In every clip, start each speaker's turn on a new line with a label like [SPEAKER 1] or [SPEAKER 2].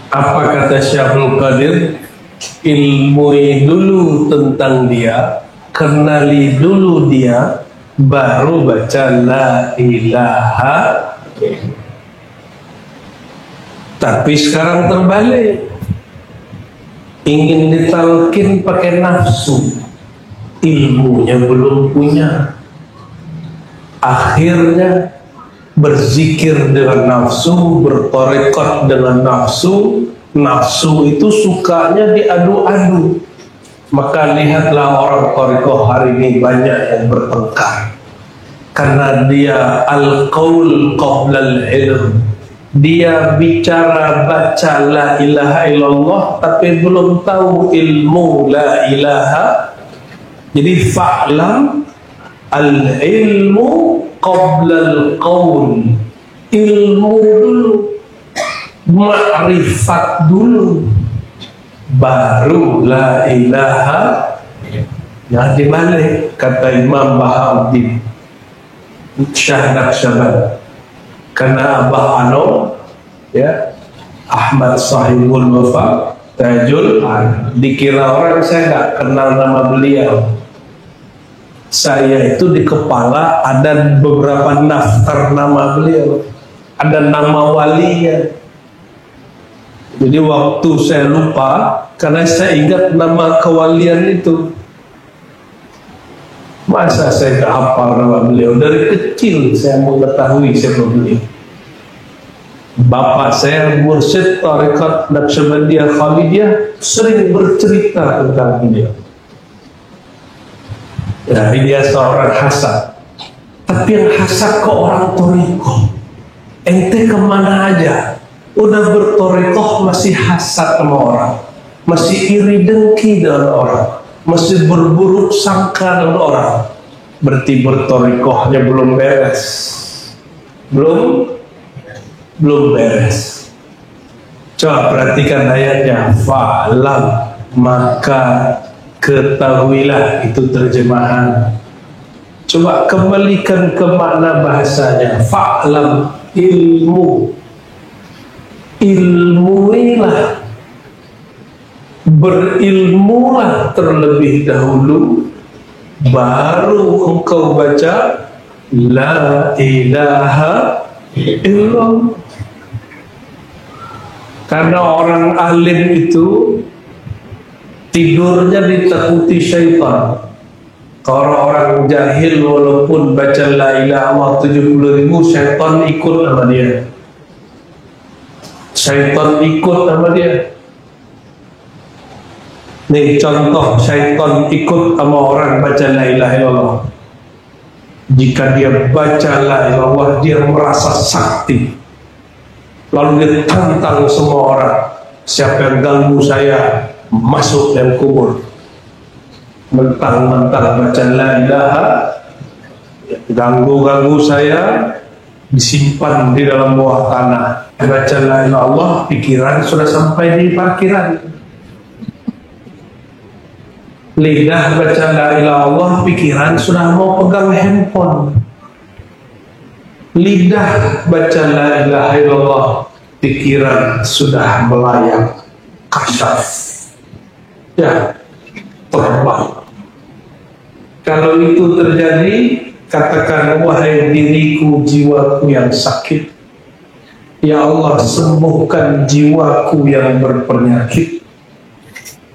[SPEAKER 1] Apa kata Syekhul Qadir? Ilmui dulu tentang dia, kenali dulu dia, baru baca la ilaha. Tapi sekarang terbalik, ingin ditalkin pakai nafsu, ilmunya belum punya, akhirnya berzikir dengan nafsu, bertorekot dengan nafsu. Nafsu itu sukanya diadu-adu. Maka lihatlah orang torekoh hari ini banyak yang bertengkar, karena dia al-qaul qabla al-ilm. Dia bicara baca la ilaha illallah tapi belum tahu ilmu la ilaha. Jadi fa'lam al-ilmu qabla al-qaul. Ilmu dulu, ma'rifat dulu, baru la ilaha. Jangan dibalik, kata Imam Bahauddin Syah Naqsyaband. Karena Abah Ano, ya, Ahmad Sahibul Wafa Tajul, dikira orang saya nggak kenal nama beliau. Saya itu di kepala ada beberapa daftar nama beliau, ada nama walinya. Jadi waktu saya lupa, karena saya ingat nama kewalian itu. Masa saya tidak hafal nama beliau? Dari kecil saya mengetahui siapa beliau. Bapak saya mursyid tarekat Naqsyabandiyah Khalidiyah sering bercerita tentang beliau. Ya, dia seorang hasad. Tapi yang hasad ke orang torikoh. Ente kemana aja? Udah bertorikoh masih hasad sama orang, masih iri dengki dengan orang, masih berburuk sangka dengan orang. Berarti bertorikohnya belum beres. Belum beres. Coba perhatikan ayatnya. Fa'lam, maka ketahuilah, itu terjemahan. Coba kembalikan ke makna bahasanya. Fa'lam, ilmu. Ilmuilah, berilmulah terlebih dahulu, baru engkau baca la ilaha illallah. Karena orang alim itu tidurnya ditakuti syaitan. Kalau orang jahil walaupun baca la ilaha illallah 70.000, syaitan ikut sama dia. Syaitan ikut sama dia. Nih contoh syaitan ikut sama orang baca la ilaha illallah. Jika dia baca la ilaha illallah, dia merasa sakti. Lalu dia tantang semua orang. Siapa yang ganggu saya, masuk dalam kubur. Mentang-mentang baca la ilaha, ganggu saya, disimpan di dalam bawah tanah. Baca la ilaha illallah, pikiran sudah sampai di parkiran. Lidah baca la ilaha illallah, pikiran sudah mau pegang handphone. Lidah baca la ilaha illallah, pikiran sudah melayang kasyaf. Ya, terbang. Kalau itu terjadi, katakan, wahai diriku, jiwaku yang sakit, ya Allah, sembuhkan jiwaku yang berpenyakit.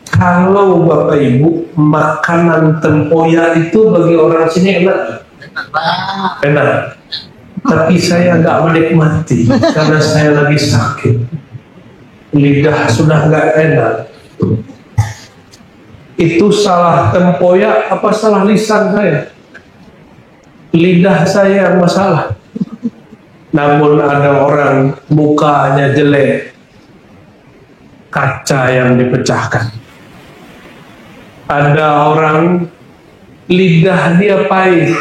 [SPEAKER 1] Kalau Bapak Ibu, makanan tempoyak itu bagi orang sini enak? Enak. Tapi saya nggak menikmati karena saya lagi sakit. Lidah sudah nggak enak. Itu salah tempoyak apa salah lisan saya? Lidah saya yang masalah. Namun ada orang mukanya jelek, kaca yang dipecahkan. Ada orang lidah dia pahit,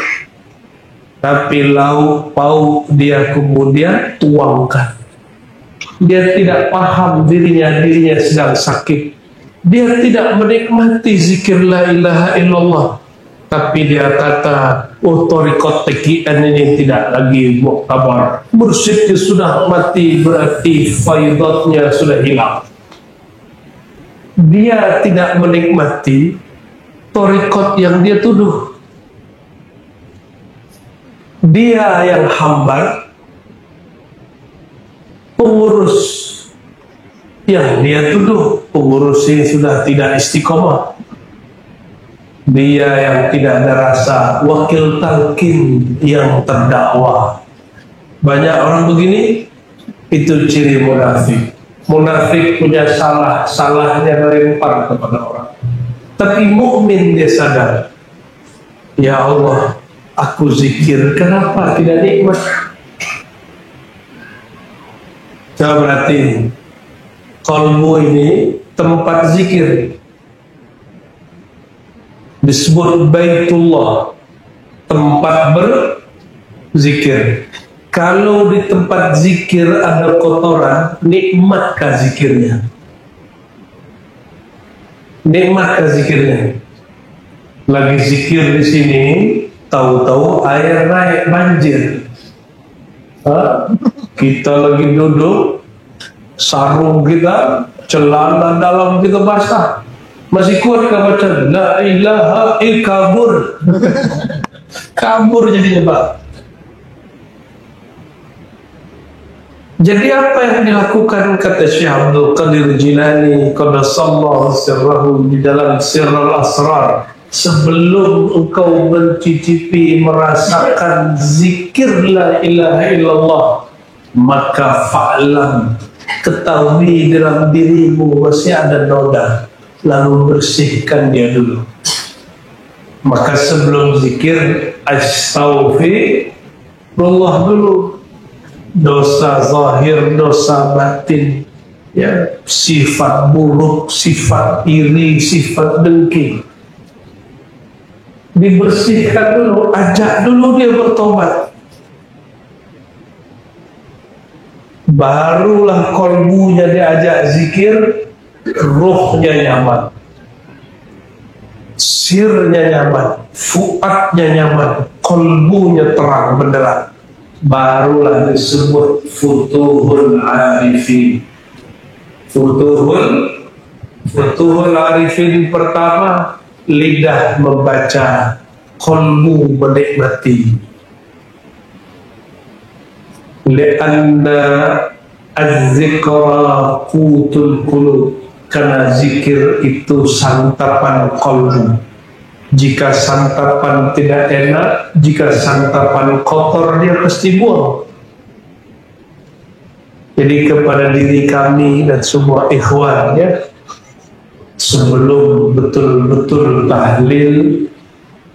[SPEAKER 1] tapi lauk pauk dia kemudian tuangkan. Dia tidak paham dirinya sedang sakit. Dia tidak menikmati zikir la ilaha illallah. tapi dia kata, oh torikot tekian ini tidak lagi muktabar. Mursyidnya sudah mati, berarti faidatnya sudah hilang. Dia tidak menikmati torikot yang dia tuduh. Dia yang hambar, pengurus yang dia tuduh, pengurus ini sudah tidak istiqomah. Dia yang tidak ada rasa, wakil talqin yang terdakwa. Banyak orang begini, itu ciri munafik. Munafik punya salahnya melempar kepada orang. Tapi mukmin dia sadar, ya Allah, aku zikir, kenapa tidak nikmat? Coba berarti, kalbu ini tempat zikir. Disebut Baitullah, tempat berzikir. Kalau di tempat zikir ada kotoran, nikmatkah zikirnya? Nikmatkah zikirnya? Lagi zikir di sini, tahu-tahu air naik banjir. Kita lagi duduk, sarung kita, celana dalam kita basah. Masih kuat kah baca la ilaha kabur. Kabur jadinya, Pak. Jadi apa yang dilakukan, kata Syekh Abdul Qadir Jilani qaddasallahu sirrahu, di dalam Sirrul Asrar, sebelum engkau mencicipi, merasakan zikir la ilaha illallah, maka fa'lam, ketahui dalam dirimu masih ada noda, lalu bersihkan dia dulu. Maka sebelum zikir, astaghfirullah dulu. Dosa zahir, dosa batin, ya, sifat buruk, sifat iri, sifat dengki, dibersihkan dulu, ajak dulu dia bertobat. Barulah kolbunya diajak zikir, ruhnya nyaman, sirnya nyaman, fuadnya nyaman, kolbunya terang benderang. Barulah disebut futuhul arifin. Futuhul arifin pertama, lidah membaca, kolbu menikmati. Lianna az-zikra qutul qulub, karena zikir itu santapan kolbu. Jika santapan tidak enak, jika santapan kotor, dia pasti buang. Jadi kepada diri kami dan semua ikhwan, ya, sebelum betul-betul tahlil,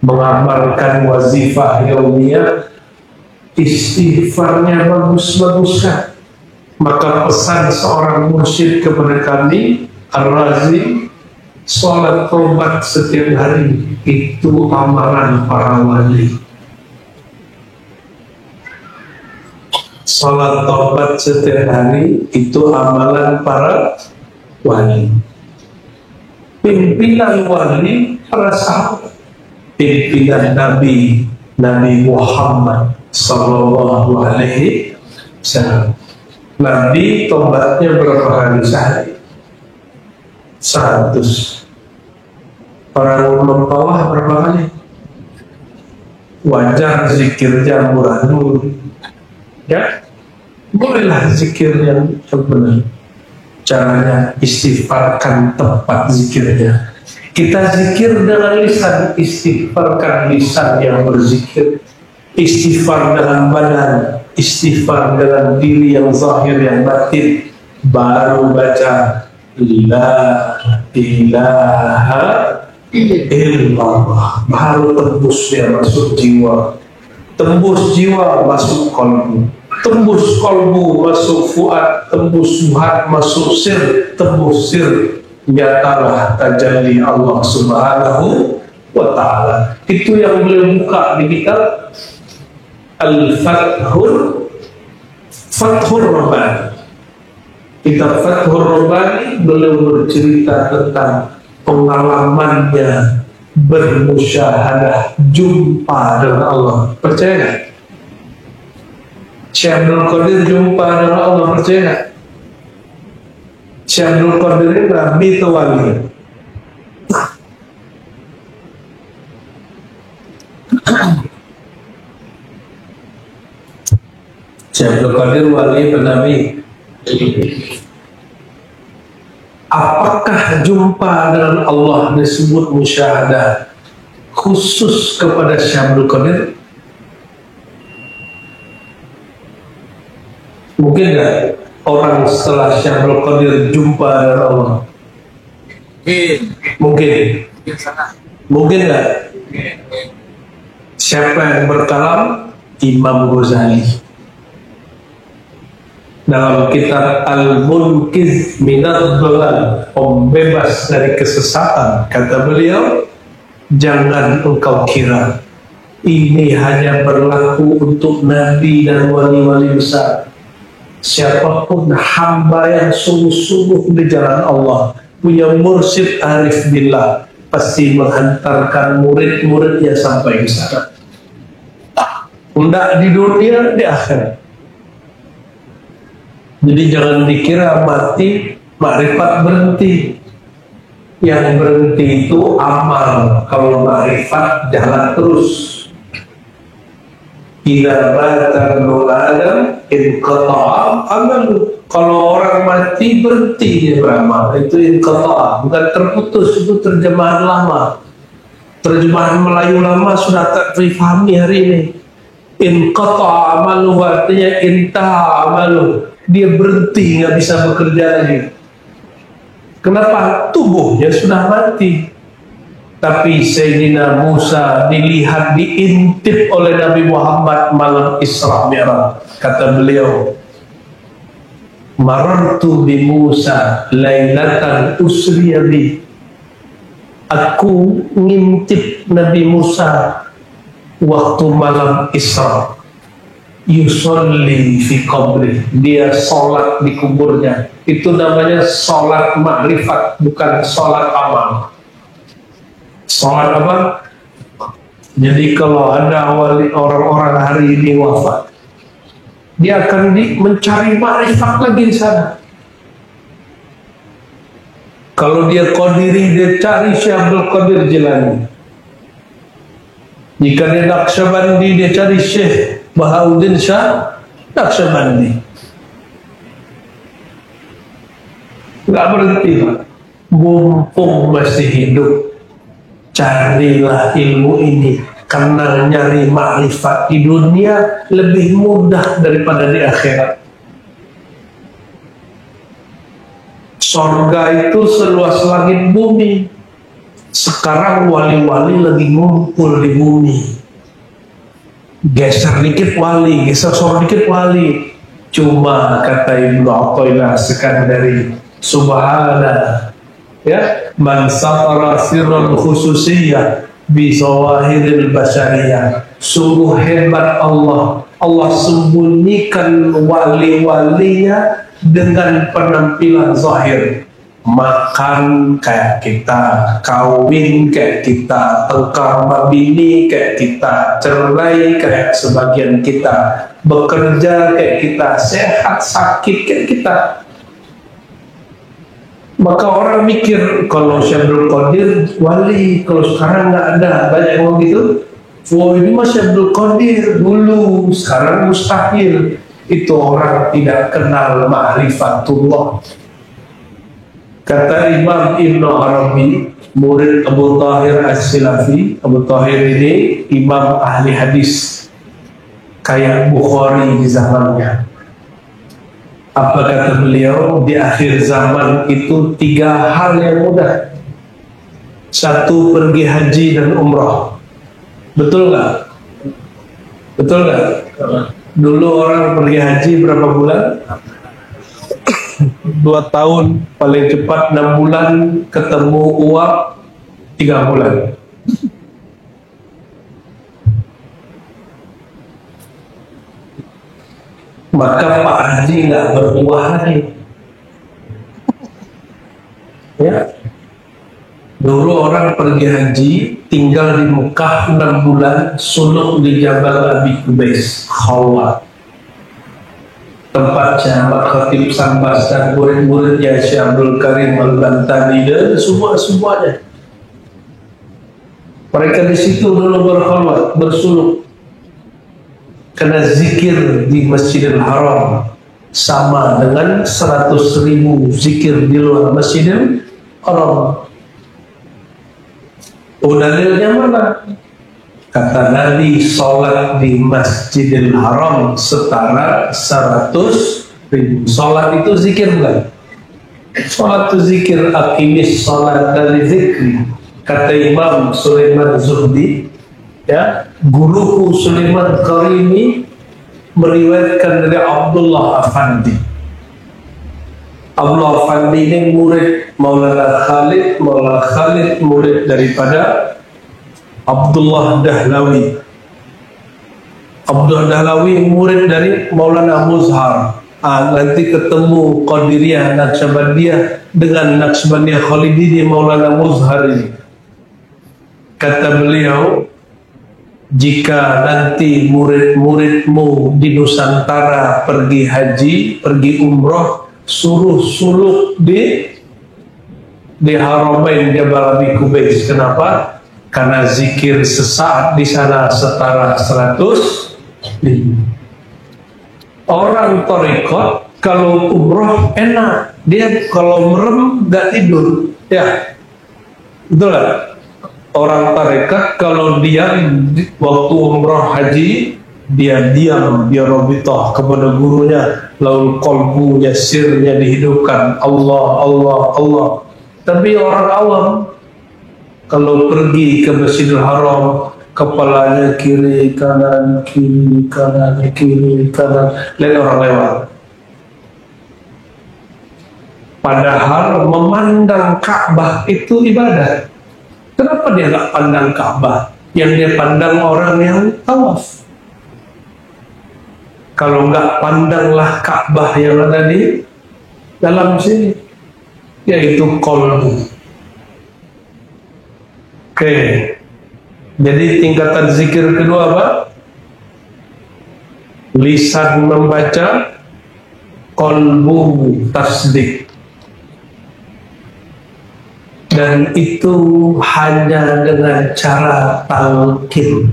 [SPEAKER 1] mengamalkan wazifah yaumiyah, istighfarnya bagus-baguskan. Maka pesan seorang mursyid kepada kami, Ar-Razi, sholat taubat setiap hari itu amalan para wali. Sholat taubat setiap hari itu amalan para wali. Pimpinan wali para sahabat, pimpinan Nabi Muhammad sallallahu alaihi wasallam. Nabi taubatnya berapa kali sehari? 100. Orang bawah berapa kali? Wajar zikir jamburan dulu, ya, bolehlah zikir yang benar. Caranya istighfarkan tempat zikirnya. Kita zikir dengan lisan, istighfarkan lisan yang berzikir. Istighfar dengan badan, istighfar dengan diri yang zahir, yang batin. Baru baca la ilaha illallah, baru tembusnya masuk jiwa, tembus jiwa masuk kolbu, tembus kolbu masuk fuad, tembus fuad masuk sir, tembus sir nyatalah tajalli Allah subhanahu wa ta'ala. Itu yang beliau buka di kitab Al-Fathur Rabbani. Kitab Fathur Rabbani, beliau bercerita tentang pengalamannya bermusyahadah, jumpa dengan Allah. Percaya nggak? Syekh Abdul Qadir jumpa dengan Allah, percaya nggak? Syekh Abdul Qadir ini nabi atau wali? Syekh Abdul Qadir wali atau nabi? Apakah jumpa dengan Allah disebut musyahadah khusus kepada Syekh Abdul Qadir? Mungkin nggak orang setelah Syekh Abdul Qadir jumpa dengan Allah? Mungkin. Mungkin nggak? Siapa yang berkalam? Imam Ghazali. Dalam kitab Al-Munqiz Minadh Dhalal, pembebas dari kesesatan, kata beliau, jangan engkau kira ini hanya berlaku untuk nabi dan wali-wali besar. Siapapun hamba yang sungguh-sungguh di jalan Allah, punya mursyid arif billah, pasti menghantarkan murid-muridnya sampai di sana. Tidak di dunia, di akhirat. Jadi jangan dikira mati makrifat berhenti. Yang berhenti itu amal. Kalau makrifat jalan terus. Idza mata ibnu Adam inqata'a amalu. Kalau orang mati berhenti dia beramal, itu inqata'a, bukan terputus. Itu terjemahan lama. Terjemahan Melayu lama sudah tak difahami hari ini. Inqata'a amalu artinya intaha amalu. Dia berhenti, nggak bisa bekerja lagi. Kenapa? Tubuhnya sudah mati. Tapi Sayyidina Musa dilihat, diintip oleh Nabi Muhammad malam Isra Mi'raj. Kata beliau, marartu bi Musa lailatan usriya bi. Aku ngintip Nabi Musa waktu malam Isra. Yusolli fi qabri, dia sholat di kuburnya. Itu namanya sholat ma'rifat, bukan sholat amal. Sholat apa? Jadi kalau ada wali orang-orang hari ini wafat, dia akan mencari ma'rifat lagi di sana. Kalau dia Qadiri, dia cari Syekh Abdul Qadir Jilani. Jika dia Naqsyabandi, dia cari Syekh Bahauddin Shah Naqsyabandi. Nggak berhenti, Pak. Mumpung masih hidup, carilah ilmu ini. Karena nyari makrifat di dunia lebih mudah daripada di akhirat. Sorga itu seluas langit bumi. Sekarang wali-wali lagi ngumpul di bumi. Geser dikit wali, geser sor dikit wali. Cuma kata Ibnu Athaillah Sekandari, subhana, ya, man satara sirrul khususiyah bi zawahiril basyariyah. Sungguh hebat Allah. Allah sembunyikan wali-walinya dengan penampilan zahir. Makan kayak kita, kawin kayak kita, tengkar mabini kayak kita, cerai kayak sebagian kita, bekerja kayak kita, sehat sakit kayak kita. Maka orang mikir kalau Syekh Abdul Qadir wali, kalau sekarang nggak ada, banyak yang ngomong gitu. Wah, ini mah Syekh Abdul Qadir dulu, sekarang mustahil. Itu orang tidak kenal ma'rifatullah. Kata Imam Ibn Arabi, murid Abu Tahir As-Silafi. Abu Tahir ini imam ahli hadis kayak Bukhari di zamannya. Apa kata beliau? Di akhir zaman itu 3 hal yang mudah. 1, pergi haji dan umrah. Betul nggak? Betul nggak? Dulu orang pergi haji berapa bulan? 2 tahun, paling cepat 6 bulan, ketemu uang 3 bulan. Maka Pak Haji nggak berbuah lagi. Ya, Dulu orang pergi haji, tinggal di Mekah 6 bulan, suluk di Jabal Abi Qubais, Khawat. Tempatnya Ahmad Khatib Sambas dan murid-muridnya Syekh Abdul Karim Al-Bantani dan semuanya. Mereka di situ dulu berkhulwat, bersuluk. Karena zikir di Masjidil Haram sama dengan 100.000 zikir di luar Masjidil Haram. Dalilnya mana? Kata Nabi, sholat di Masjidil Haram setara 100.000. Sholat itu zikir bukan? Sholat itu zikir. Aqimis sholat dari zikri. Kata Imam Sulaiman Zuhdi, ya, guruku Sulaiman Karimi meriwayatkan dari Abdullah Afandi. Abdullah Afandi ini murid Maulana Khalid, Maulana Khalid murid daripada Abdullah Dahlawi. Abdullah Dahlawi murid dari Maulana Muzhar. Nanti ketemu Qadiriyah Naqsabandiyah dengan Naqsabandiyah Khalidi di Maulana Muzhar ini. Kata beliau, jika nanti murid-muridmu di Nusantara pergi haji, pergi umroh, suruh suluk di Haramain Jabal Abi Qubais. Kenapa? Karena zikir sesaat di sana setara 100.000. Orang tarekat kalau umroh enak, dia kalau merem gak tidur, ya betul gak? Orang tarekat kalau diam waktu umroh haji, dia diam, dia robitoh kepada gurunya, lalu kolbunya, sirnya dihidupkan, Allah, Allah, Allah. Tapi orang awam kalau pergi ke Masjidil Haram, kepalanya kiri kanan kiri kanan kiri kanan, lihat orang lewat. Padahal memandang Ka'bah itu ibadah. Kenapa dia nggak pandang Ka'bah? Yang dia pandang orang yang tawaf. Kalau nggak pandanglah Ka'bah yang ada di dalam sini, yaitu kolbu. Oke, jadi tingkatan zikir kedua apa? Lisan membaca, kolbu tasdik. Dan itu hanya dengan cara talqin.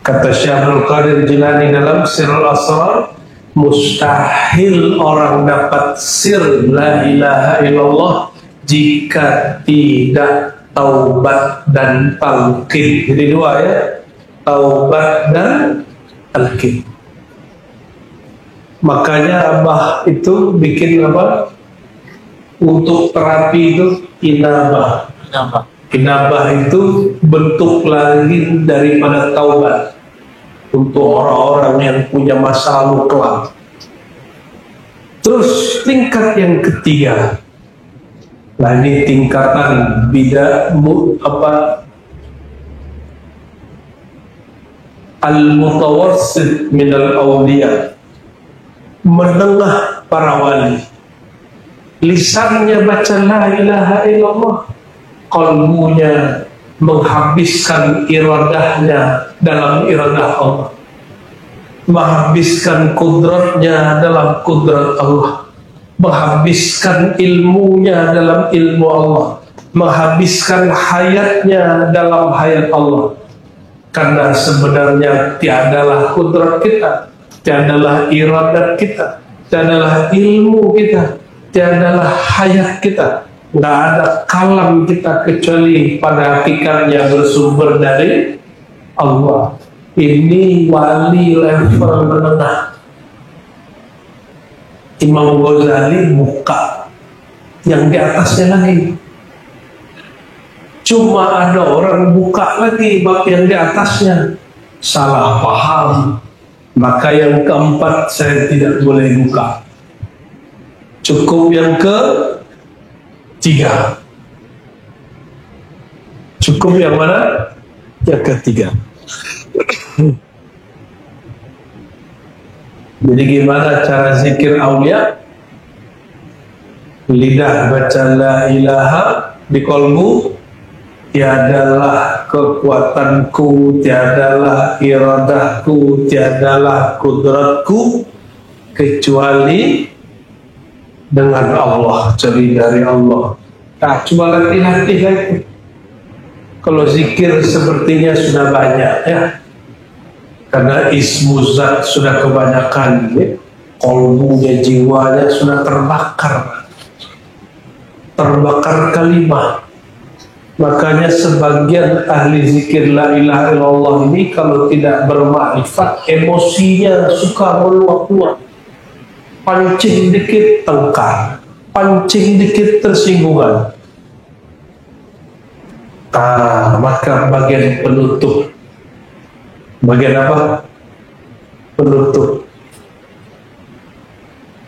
[SPEAKER 1] Kata Syekh Abdul Qadir Jilani dalam Sirrul Asrar, mustahil orang dapat sir la ilaha illallah jika tidak taubat dan talqin. Jadi dua ya, taubat dan talqin. Makanya Abah itu bikin apa? Untuk terapi itu inabah. Inabah itu bentuk lain daripada taubat untuk orang-orang yang punya masa lalu kelam. Terus tingkat yang ketiga, nah ini tingkatan al-mutawassit minal awliya, menengah para wali. Lisannya baca la ilaha illallah, qalbunya menghabiskan iradahnya dalam iradah Allah, menghabiskan kudratnya dalam kudrat Allah, menghabiskan ilmunya dalam ilmu Allah, menghabiskan hayatnya dalam hayat Allah. Karena sebenarnya tiadalah kudrat kita, tiadalah iradat kita, tiadalah ilmu kita, tiadalah hayat kita, nggak ada kalam kita kecuali pada hakikatnya bersumber dari Allah. Ini wali level menengah. Imam Ghazali buka yang di atasnya lagi. Cuma ada orang buka lagi bab yang di atasnya, salah paham. Maka yang keempat saya tidak boleh buka. Cukup yang ketiga. Cukup yang mana? Yang ketiga. Jadi gimana cara zikir aulia? lidah baca la ilaha, di kolbu tiadalah kekuatanku, tiadalah iradahku, tiadalah kudratku kecuali dengan Allah, cari dari Allah. Nah, coba latih-latih lagi. Kalau zikir sepertinya sudah banyak ya, karena ismu zat sudah kebanyakan ya. Kolbunya, jiwanya sudah terbakar kalimah. Makanya sebagian ahli zikir la ilaha illallah ini kalau tidak bermakrifat, emosinya suka meluap-luap. Pancing dikit tengkar, pancing dikit tersinggungan. Maka bagian penutup, bagian apa? Penutup.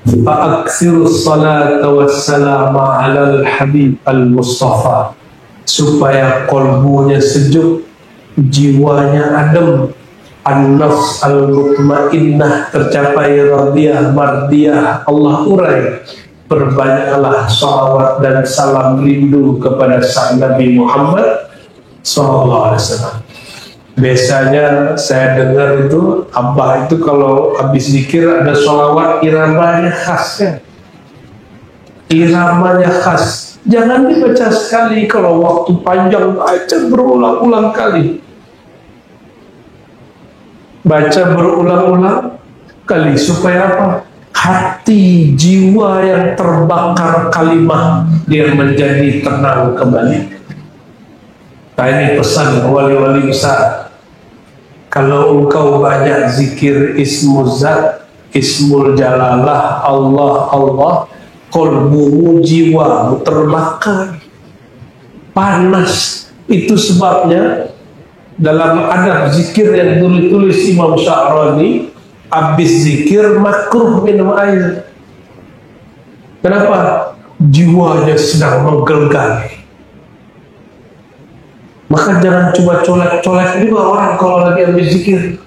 [SPEAKER 1] Fa'aksiru salata wassalama ala al-habib al-mustafa, supaya kolbunya sejuk, jiwanya adem, an-nafs al-mutmainnah tercapai radiyah mardiyah. Allah urai, perbanyaklah salawat dan salam rindu kepada sang Nabi Muhammad SAW. Biasanya saya dengar itu Abah itu kalau habis zikir ada sholawat iramanya khas ya. Iramanya khas. Jangan dibaca sekali, kalau waktu panjang baca berulang-ulang kali. Baca berulang-ulang kali supaya apa? Hati jiwa yang terbakar kalimah dia menjadi tenang kembali. Nah, ini pesan wali-wali besar. Kalau engkau banyak zikir ismu zat, ismul jalalah, Allah, Allah, kolbumu, jiwamu terbakar, panas. Itu sebabnya dalam adab zikir yang ditulis Imam Sya'rani, habis zikir makruh minum air. Kenapa? Jiwanya sedang menggelgar. Maka jangan coba colek-colek juga orang kalau lagi habis zikir.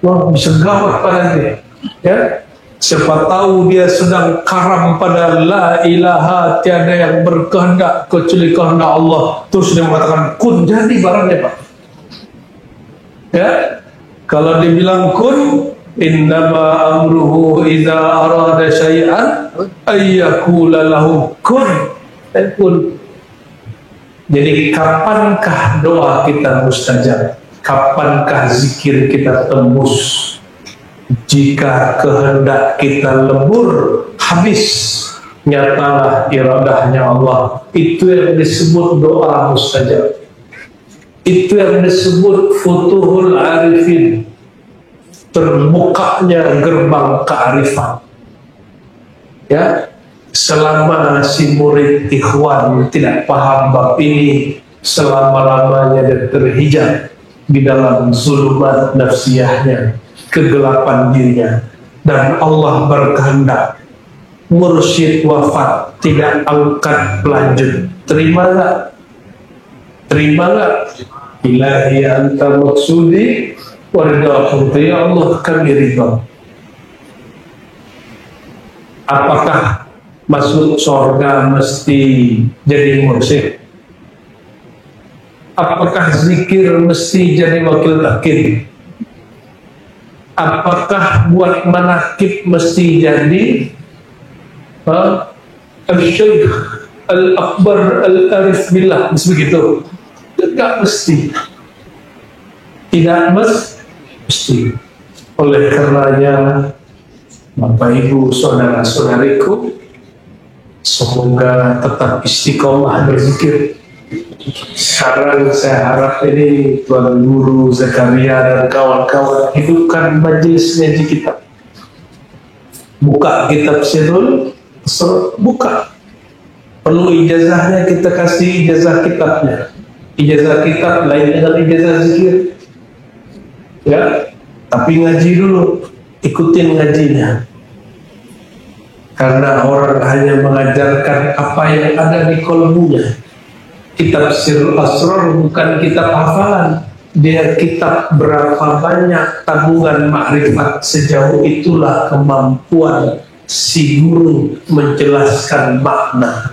[SPEAKER 1] Wah, bisa gawat pada dia. Ya, siapa tahu dia sedang karam pada la ilaha, tiada yang berkehendak kecuali kehendak Allah. Terus dia mengatakan kun, jadi barangnya Pak. Ya, kalau dibilang kun, innama amruhu idza arada syai'an ayyakula lahu kun. Kun. Jadi kapankah doa kita mustajab? Kapankah zikir kita tembus? Jika kehendak kita lebur, habis, nyatalah iradahnya Allah. Itu yang disebut doa mustajab. Itu yang disebut futuhul arifin, terbukanya gerbang kearifan. Ya, selama si murid ikhwan tidak paham bab ini, selama-lamanya dia terhijab di dalam zulumat nafsiyahnya, kegelapan dirinya, dan Allah berkehendak mursyid wafat, tidak angkat lanjut. Terima gak? Terima gak? Ilahi anta maksudi wardahu, ya Allah kami ridha. Apakah masuk surga mesti jadi mursyid? Apakah zikir mesti jadi wakil takib? Apakah buat manakib mesti jadi al-syekh al-akbar al-arif billah? Begitu? Tidak mesti. Tidak mesti. Oleh karenanya, Bapak Ibu saudara-saudariku, semoga tetap istiqomah berzikir. Sekarang saya harap ini Tuan Guru Zakaria dan kawan-kawan hidupkan majelis ngaji kita. Buka kitab Sirul, buka. Perlu ijazahnya kita kasih ijazah kitabnya. Ijazah kitab lain dengan ijazah zikir. Ya, tapi ngaji dulu, ikutin ngajinya. Karena orang hanya mengajarkan apa yang ada di kolbunya. Kitab Sirul Asrar bukan kitab hafalan, dia kitab berapa banyak tabungan makrifat. Sejauh itulah kemampuan si guru menjelaskan makna.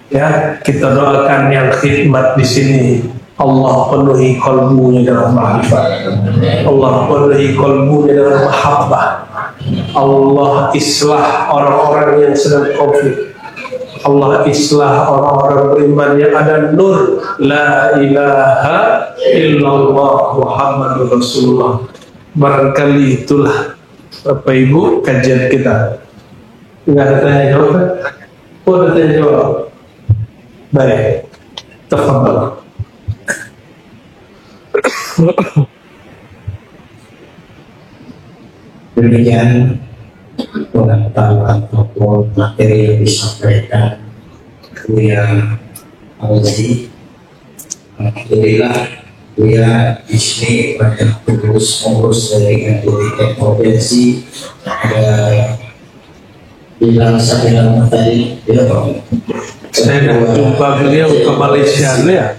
[SPEAKER 1] Ya, kita doakan yang khidmat di sini, Allah penuhi kalbunya dengan ma'rifat, Allah penuhi kalbunya dengan mahabbah, Allah islah orang-orang yang sedang konflik, Allah islah orang-orang beriman yang ada nur la ilaha illallah Muhammadur Rasulullah. Barangkali itulah Bapak Ibu kajian kita. Nggak ada tanya jawab kan? Oh, ada tanya jawab. Baik, tafadhal.
[SPEAKER 2] Demikian pengetahuan ataupun materi yang disampaikan Buya Al-Jadi. Alhamdulillah Buya di sini banyak pengurus dari NTT provinsi. Bilang tadi dia
[SPEAKER 1] saya jumpa beliau ke Malaysia ya.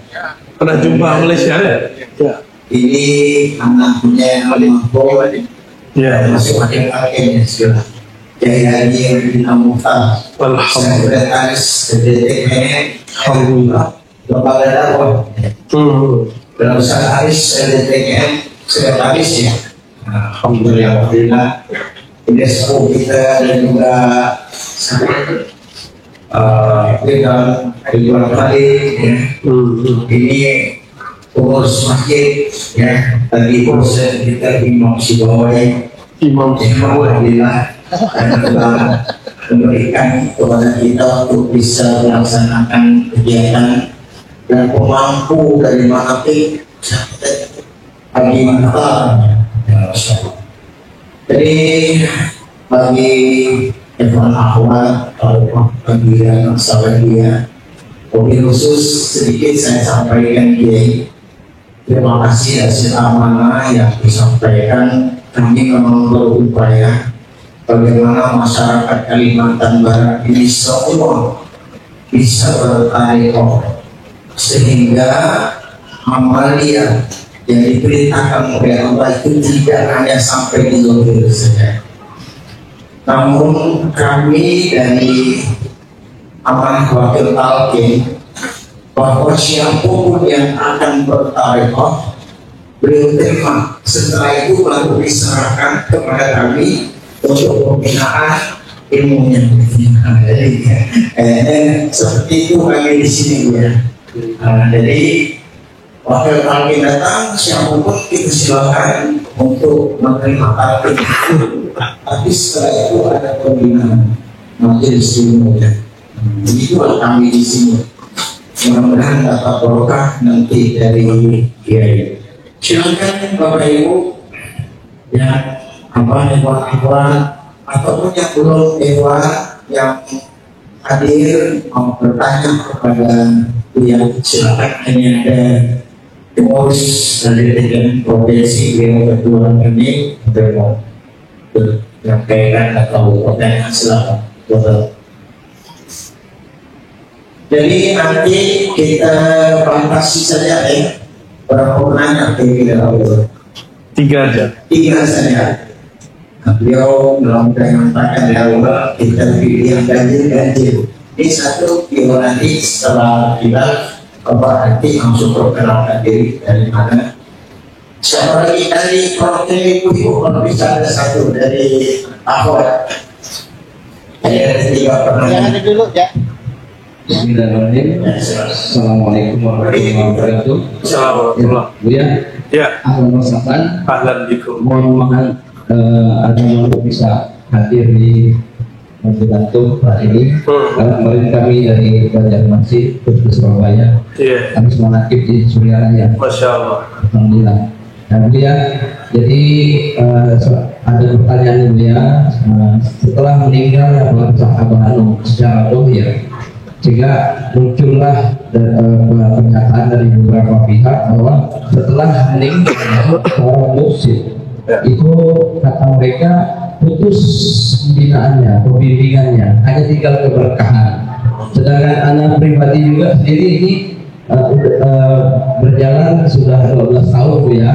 [SPEAKER 1] Pernah jumpa Malaysia ya? Ya.
[SPEAKER 2] Ini anaknya Al-Mahfum
[SPEAKER 1] Ya.
[SPEAKER 2] masing-masing kakeknya sudah Kiai Haji yang dinamakan Sekretaris DPR
[SPEAKER 1] Alhamdulillah.
[SPEAKER 2] Lembaga Dakwah dalam Sekretaris DPR Sekretaris ya. Alhamdulillah ini sepuh kita dan juga dengan Ridwan Khalid ya. Ini pengurus masjid ya, tadi proses kita Imam Sibawai Alhamdulillah dan telah memberikan kepada kita untuk bisa melaksanakan kegiatan dan pemangku dari Makapi pagi malam. Jadi bagi Evan Ahwat atau panggilan sahabat dia, mobil khusus sedikit saya sampaikan Kiai. Terima kasih hasil amanah yang disampaikan. Kami memang berupaya bagaimana masyarakat Kalimantan Barat ini semua bisa bertarik sehingga amalia yang diperintahkan oleh Allah itu tidak hanya sampai di zahir saja. Namun kami dari amanah wakil talqin bahwa siapapun yang akan bertarekah beliau terima, setelah itu baru diserahkan kepada kami untuk pembinaan ilmunya. Seperti itu kami di sini ya. Jadi wakil talqin datang, siapapun kita silakan untuk menerima talqin. Tapi setelah itu ada pembinaan majelis ilmunya. Itulah kami di sini. Mudah-mudahan dapat berkah nanti dari Kiai. Silakan Bapak Ibu yang hewan ataupun yang belum hewan yang hadir mau bertanya kepada Buya. Silakan, ini ada pengurus dari Dewan Provinsi yang kedua ini mau menyampaikan atau pertanyaan, silakan. Jadi nanti kita batasi saja ya. Berapa penanya kira-kira?
[SPEAKER 1] 3 aja.
[SPEAKER 2] 3 saja. Beliau menyampaikan bahwa kita pilih yang ganjil. Ini satu beliau nanti setelah kita nanti langsung perkenalkan diri dari mana. Siapa lagi dari perwakilan ibu kalau bisa ada satu dari Ahwat. Ada 3 pertanyaan.
[SPEAKER 3] Jangan dulu ya.
[SPEAKER 4] Bismillahirrahmanirrahim. Assalamualaikum warahmatullahi wabarakatuh.
[SPEAKER 1] Assalamualaikum.
[SPEAKER 4] Buya,
[SPEAKER 1] Ya,
[SPEAKER 4] ahlan wa sahlan.
[SPEAKER 1] ahlan bikum.
[SPEAKER 4] Mohon ada yang bisa hadir di membantu hari ini. Karena kemarin kami dari Banjarmasin ke Surabaya.
[SPEAKER 1] Iya.
[SPEAKER 4] Kami semua aktif di Suryaraya.
[SPEAKER 1] Masya Allah.
[SPEAKER 4] Alhamdulillah. Nah, Buya, jadi ada pertanyaan Buya, setelah meninggal sahabat secara dohir, sehingga muncullah pernyataan dari beberapa pihak bahwa setelah meninggal seorang mursyid itu kata mereka putus pembinaannya, pembimbingannya, hanya tinggal keberkahan. Sedangkan anak pribadi juga sendiri ini berjalan sudah 12 tahun Bu ya,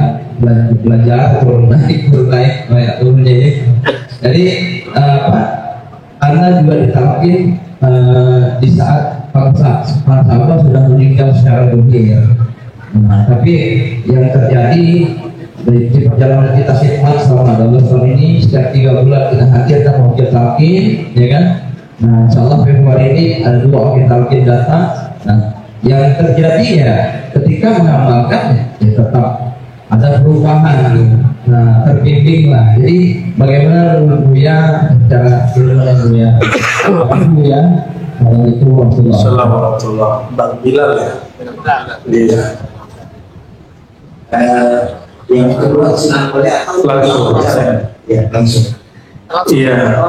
[SPEAKER 4] belajar turun naik turunnya ya. Jadi Anda juga ditalkin di saat para sahabat sudah meninggal secara dunia. Nah, tapi yang terjadi di perjalanan kita khidmat selama 12 tahun ini, setiap 3 bulan kita hadir dan mau talkin, ya kan? Nah, insyaallah Februari ini ada 2 orang talkin datang. Nah, yang terjadi ya ketika mengamalkan ya tetap ada perubahan. Nah, terbimbing lah. Jadi bagaimana Buya cara Buya? Assalamualaikum
[SPEAKER 1] Assalamualaikum. Bang Bilal ya. Iya.
[SPEAKER 2] Yang kedua senang boleh
[SPEAKER 1] Langsung.
[SPEAKER 2] ya langsung.
[SPEAKER 1] Iya.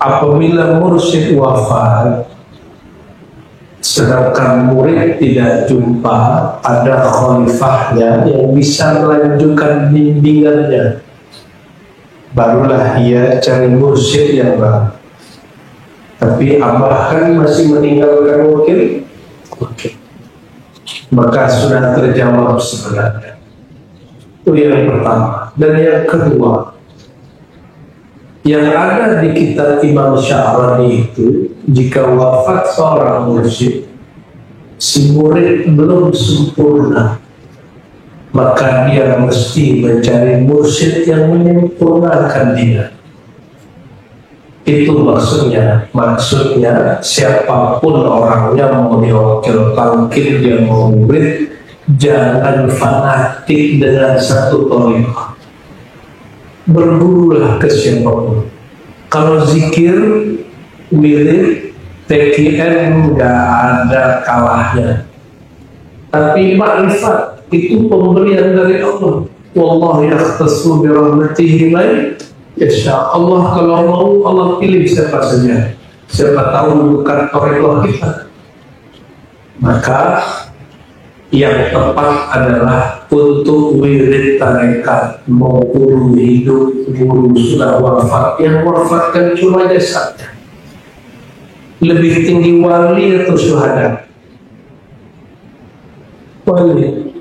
[SPEAKER 1] Apabila mursyid wafat, sedangkan murid tidak jumpa, ada khalifahnya yang bisa melanjutkan bimbingannya, barulah ia cari mursyid yang baru. Tapi abah kan masih meninggalkan wakil, maka sudah terjawab sebenarnya. Itu yang pertama. Dan yang kedua, yang ada di kitab Imam Sya'rani itu, jika wafat seorang mursyid, si murid belum sempurna, maka dia mesti mencari mursyid yang menyempurnakan dia. Itu maksudnya. Maksudnya siapapun orangnya, mau diwakil talqin, dia mau murid, jangan fanatik dengan satu thariqah. Bergurulah ke siapapun. Kalau zikir, wirid, TKN nggak ada kalahnya. Tapi ma'rifat itu pemberian dari Allah. Wallahu yakhtassu bi rahmatihi man yasha. Allah kalau mau, Allah pilih siapa saja. Siapa tahu bukan thariqah kita. Maka yang tepat adalah untuk wirid tarekat, mau guru hidup, guru sudah wafat, yang wafat kan cuma jasadnya. Lebih tinggi wali atau syuhada? Wali.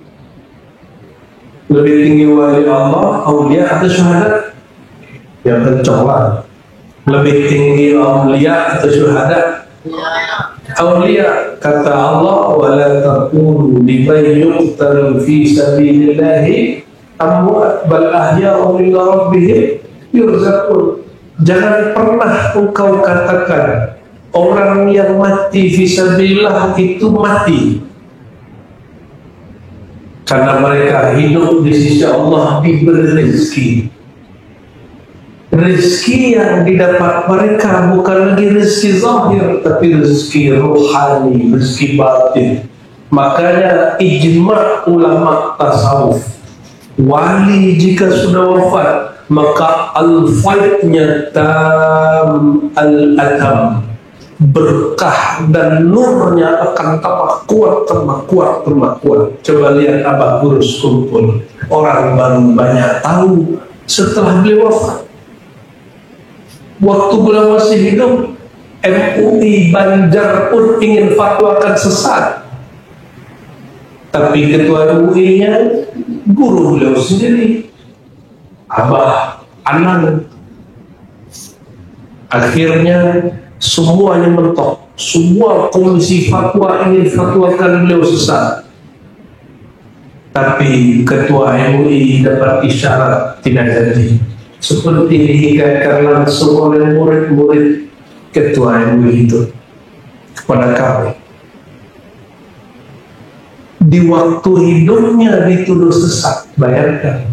[SPEAKER 1] Lebih tinggi wali Allah, aulia atau syuhada? Yang kencang. Lebih tinggi aulia atau syuhada? Aulia. Kata Allah, wala taqulu liman yuqtalu fi sabilillahi amwat bal ahya'un 'inda rabbihim yurzaqun. Jangan pernah engkau katakan orang yang mati fi sabilillah itu mati, karena mereka hidup di sisi Allah, diberi rezeki. Rezeki yang didapat mereka bukan lagi rezeki zahir, tapi rezeki rohani, rezeki batin. Makanya ijma' ulama tasawuf, wali jika sudah wafat maka al-faidnya tam al-atam, berkah dan nurnya akan tambah kuat, tambah kuat, tambah kuat. Coba lihat Abah Gurus kumpul, orang baru banyak tahu setelah beliau wafat. Waktu beliau masih hidup, MUI Banjar pun ingin fatwakan sesat, tapi ketua MUI-nya guru beliau sendiri, Abah Anan. Akhirnya semuanya mentok, semua komisi fatwa ingin fatwakan beliau sesat, tapi ketua MUI dapat isyarat tidak jadi. Seperti dihikayatkan langsung oleh murid-murid ketua MUI itu kepada kami. Di waktu hidupnya dituduh sesat, bayangkan.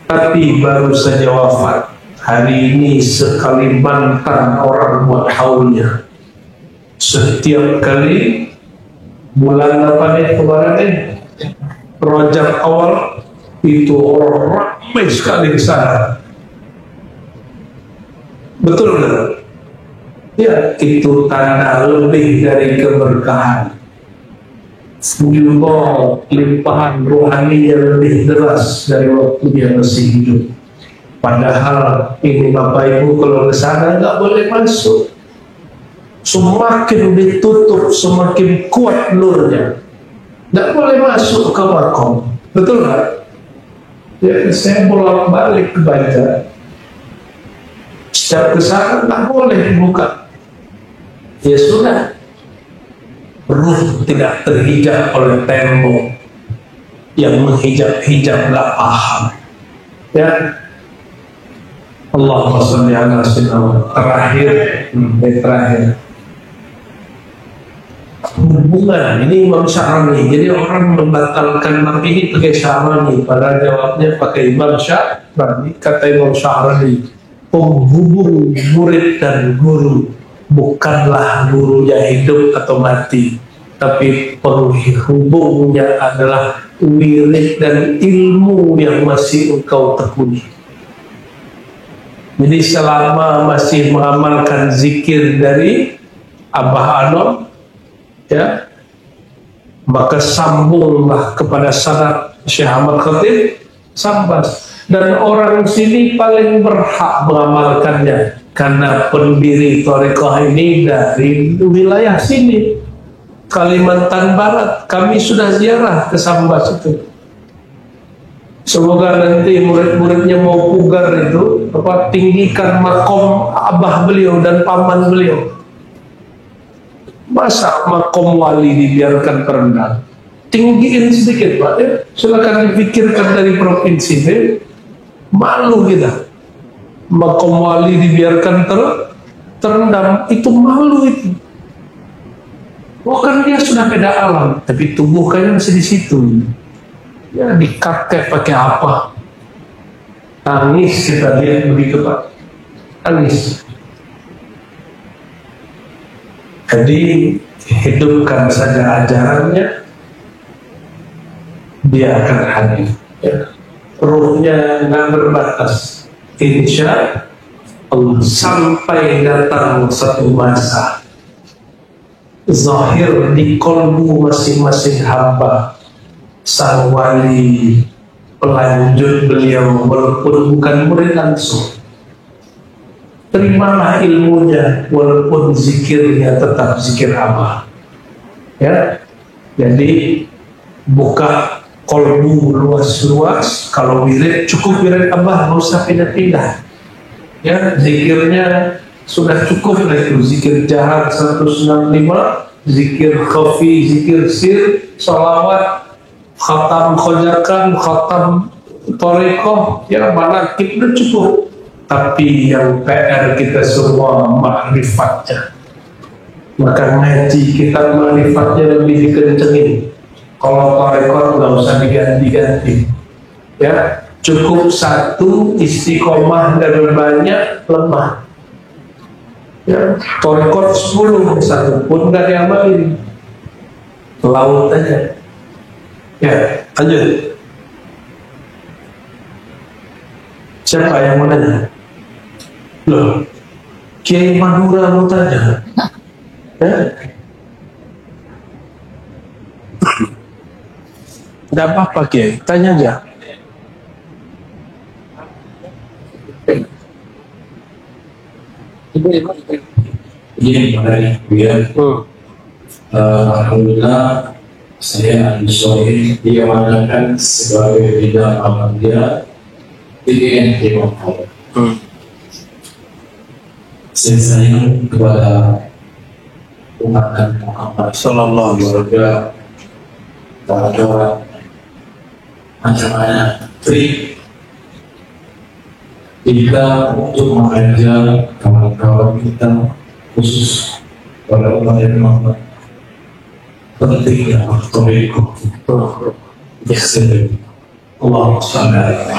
[SPEAKER 1] Tapi baru saja wafat, hari ini sekalimantan orang buat haulnya. Setiap kali bulan apa nih kemarin nih, Rajab awal, itu orang ramai sekali di sana. Betul kan? Ya, itu tanda lebih dari keberkahan. Fulbol, limpahan rohani yang lebih deras dari waktu dia masih hidup. Padahal ini Bapak Ibu kalau ke sana nggak boleh masuk. Semakin ditutup, semakin kuat nurnya. Nggak boleh masuk ke makom. Betul kan? Ya, saya bolak-balik ke Banjar. Setiap kesana tak boleh dibuka. Ya sudah, ruh tidak terhijab oleh tembok yang menghijab-hijab nggak paham. Ya, Allahumma sholli ala sayyidina. Terakhir. Hubungan ini Imam Sya'rani. Jadi orang membatalkan nabi ini pakai Sya'rani, pada jawabnya pakai Imam Sya'rani. Kata Imam Sya'rani, penghubung murid dan guru bukanlah gurunya hidup atau mati, tapi penghubungnya adalah wirid dan ilmu yang masih engkau tekuni. Jadi selama masih mengamalkan zikir dari Abah Anom, ya, maka sambunglah kepada sanad Syekh Ahmad Khatib Sambas. Dan orang sini paling berhak mengamalkannya karena pendiri Thariqah ini dari wilayah sini, Kalimantan Barat. Kami sudah ziarah ke Sambas itu. Semoga nanti murid-muridnya mau pugar itu tinggikan makom abah beliau dan paman beliau. Masa makom wali dibiarkan terendah? Tinggiin sedikit Pak, ya. Silakan dipikirkan dari provinsi ini. Malu kita. Makom wali dibiarkan terendam, itu malu itu. Bukan dia sudah beda alam, tapi tubuh kayaknya masih di situ. Ya dikakek pakai apa? Tangis kita lihat begitu Pak. Tangis. Jadi hidupkan saja ajarannya, dia akan hadir. Ya. Ruhnya nggak berbatas, insya Allah, sampai datang satu masa zahir di kolbu masing-masing hamba sang wali pelanjut beliau, walaupun bukan murid langsung. Terimalah ilmunya, walaupun zikirnya tetap zikir Abah. Ya, jadi buka kolbu luas-luas. Kalau wirid cukup wirid Abah, nggak usah pindah-pindah. Ya, zikirnya sudah cukup lah itu. Zikir jahat 165, zikir khafi, zikir sir, sholawat, khatam khojakan, khatam thariqah, ya manakib udah cukup. Tapi yang PR kita semua ma'rifatnya. Maka ngaji kita ma'rifatnya lebih dikencengin. Kalau thariqah nggak usah diganti-ganti. Ya, cukup satu, istiqomah dan banyak lemah. Ya, thariqah 10, satu pun nggak diamalin. Laut aja. Ya, lanjut. Siapa yang mau nanya? Loh, Kiai Madura mau tanya? Ya? Tidak apa-apa Kiai, tanya aja.
[SPEAKER 3] Ini menarik biar alhamdulillah saya Al-Sohih diamanahkan sebagai bidang Ahmadiyah di Timur. Saya sayang kepada umat dan Muhammad Sallallahu Alaihi Wasallam, kepada macam-macam trik jika untuk mengajar kawan-kawan kita, khusus pada umat yang Muhammad, pentingnya thariqah.
[SPEAKER 1] Allah SWT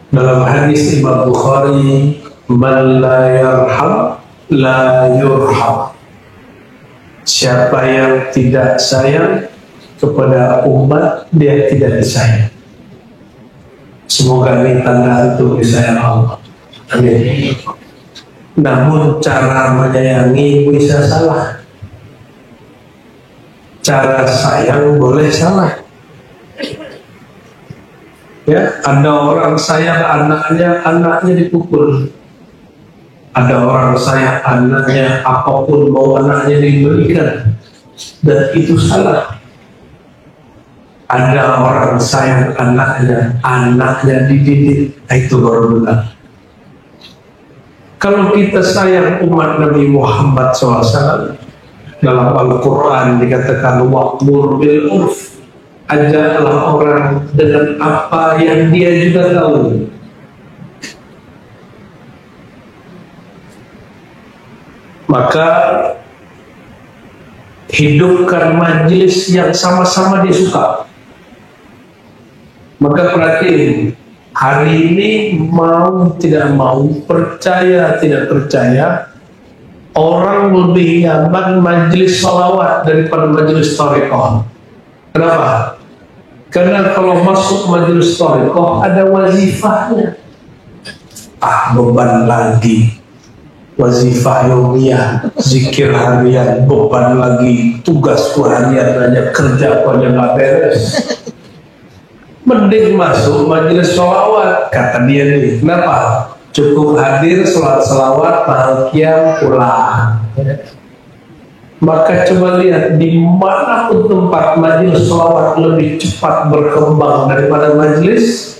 [SPEAKER 1] dalam hadis Imam Bukhari, man la yarham la yurham. Siapa yang tidak sayang kepada umat, dia tidak disayang. Semoga ini tanda untuk disayang Allah. Amin. Namun cara menyayangi bisa salah. Cara sayang boleh salah. Ya, ada orang sayang anaknya dipukul. Ada orang sayang anaknya, apapun mau anaknya diberikan, dan itu salah. Ada orang sayang anaknya, anaknya dididik, itu baru benar. Kalau kita sayang umat Nabi Muhammad SAW, dalam Al-Quran dikatakan wa'mur bil urf, ajarlah orang dengan apa yang dia juga tahu. Maka hidupkan majelis yang sama-sama dia suka. Maka perhatiin, hari ini mau tidak mau, percaya tidak percaya, orang lebih nyaman majelis sholawat daripada majelis thariqah. Kenapa? Karena kalau masuk majelis thariqah ada wazifahnya. Beban lagi. Wazifah yomiyah, zikir harian, beban lagi, tugas harian aja, kerja aja nggak beres. Mending masuk majelis sholawat, kata dia nih. Kenapa? Cukup hadir, sholat selawat, mahal pulang. Maka coba lihat, di mana pun tempat majelis sholawat lebih cepat berkembang daripada majelis